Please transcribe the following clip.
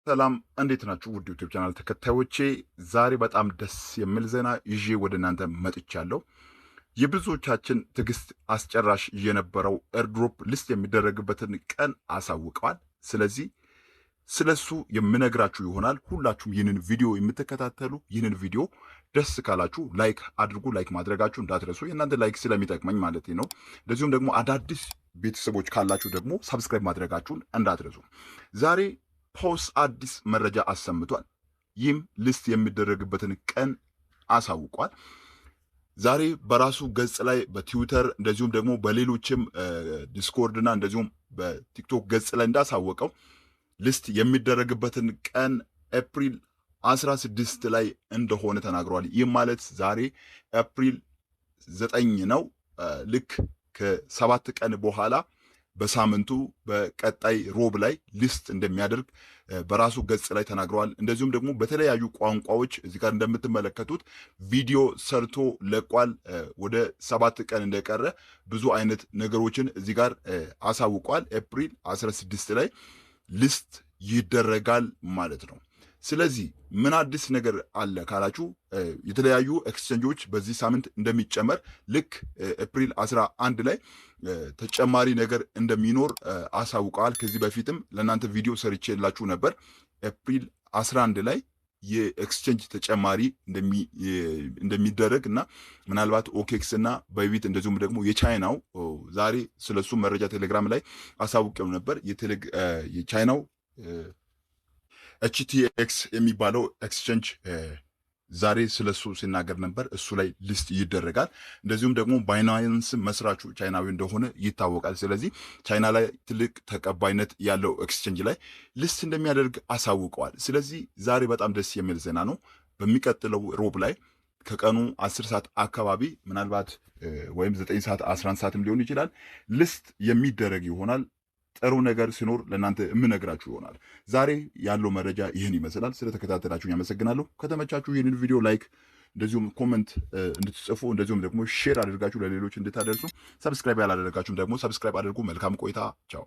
ሰላም እንዴት ናችሁ? ውድ ዩቲዩብ ቻናል ተከታዮቼ ዛሬ በጣም ደስ የሚል ዜና ይዤ ወደ እናንተ መጥቻለሁ። የብዙዎቻችን ትዕግስት አስጨራሽ የነበረው ኤርድሮፕ ሊስት የሚደረግበትን ቀን አሳውቀዋል። ስለዚህ ስለሱ የምነግራችሁ ይሆናል። ሁላችሁም ይህንን ቪዲዮ የምትከታተሉ ይህንን ቪዲዮ ደስ ካላችሁ ላይክ አድርጉ። ላይክ ማድረጋችሁ እንዳትረሱ፣ የእናንተ ላይክ ስለሚጠቅመኝ ማለት ነው። እንደዚሁም ደግሞ አዳዲስ ቤተሰቦች ካላችሁ ደግሞ ሳብስክራይብ ማድረጋችሁን እንዳትረሱ። ዛሬ ፖስ አዲስ መረጃ አሰምቷል። ይህም ሊስት የሚደረግበትን ቀን አሳውቋል። ዛሬ በራሱ ገጽ ላይ በትዊተር እንደዚሁም ደግሞ በሌሎችም ዲስኮርድ እና እንደዚሁም በቲክቶክ ገጽ ላይ እንዳሳወቀው ሊስት የሚደረግበትን ቀን ኤፕሪል 16 ላይ እንደሆነ ተናግሯል። ይህ ማለት ዛሬ ኤፕሪል 9 ነው። ልክ ከ7 ቀን በኋላ በሳምንቱ በቀጣይ ሮብ ላይ ሊስት እንደሚያደርግ በራሱ ገጽ ላይ ተናግረዋል። እንደዚሁም ደግሞ በተለያዩ ቋንቋዎች እዚህ ጋር እንደምትመለከቱት ቪዲዮ ሰርቶ ለቋል። ወደ 7 ቀን እንደቀረ ብዙ አይነት ነገሮችን እዚህ ጋር አሳውቋል። ኤፕሪል 16 ላይ ሊስት ይደረጋል ማለት ነው። ስለዚህ ምን አዲስ ነገር አለ ካላችሁ የተለያዩ ኤክስቼንጆች በዚህ ሳምንት እንደሚጨመር ልክ ኤፕሪል 11 ላይ ተጨማሪ ነገር እንደሚኖር አሳውቀዋል። ከዚህ በፊትም ለእናንተ ቪዲዮ ሰርቼላችሁ ነበር። ኤፕሪል 11 ላይ የኤክስቼንጅ ተጨማሪ እንደሚደረግ እና ምናልባት ኦኬክስ እና ባይቢት እንደዚሁም ደግሞ የቻይናው ዛሬ ስለሱ መረጃ ቴሌግራም ላይ አሳውቄው ነበር። የቻይናው HTX የሚባለው ኤክስቼንጅ ዛሬ ስለሱ ሲናገር ነበር። እሱ ላይ ሊስት ይደረጋል። እንደዚሁም ደግሞ ባይናንስ መስራቹ ቻይናዊ እንደሆነ ይታወቃል። ስለዚህ ቻይና ላይ ትልቅ ተቀባይነት ያለው ኤክስቼንጅ ላይ ሊስት እንደሚያደርግ አሳውቀዋል። ስለዚህ ዛሬ በጣም ደስ የሚል ዜና ነው። በሚቀጥለው ሮብ ላይ ከቀኑ 10 ሰዓት አካባቢ ምናልባት ወይም 9 ሰዓት 11 ሰዓትም ሊሆን ይችላል ሊስት የሚደረግ ይሆናል። ጥሩ ነገር ሲኖር ለእናንተ የምነግራችሁ ይሆናል። ዛሬ ያለው መረጃ ይህን ይመስላል። ስለተከታተላችሁ ያመሰግናለሁ። ከተመቻችሁ ይህንን ቪዲዮ ላይክ እንደዚሁም ኮመንት እንድትጽፉ እንደዚሁም ደግሞ ሼር አድርጋችሁ ለሌሎች እንድታደርሱ፣ ሰብስክራይብ ያላደረጋችሁም ደግሞ ሰብስክራይብ አድርጉ። መልካም ቆይታ። ቻው።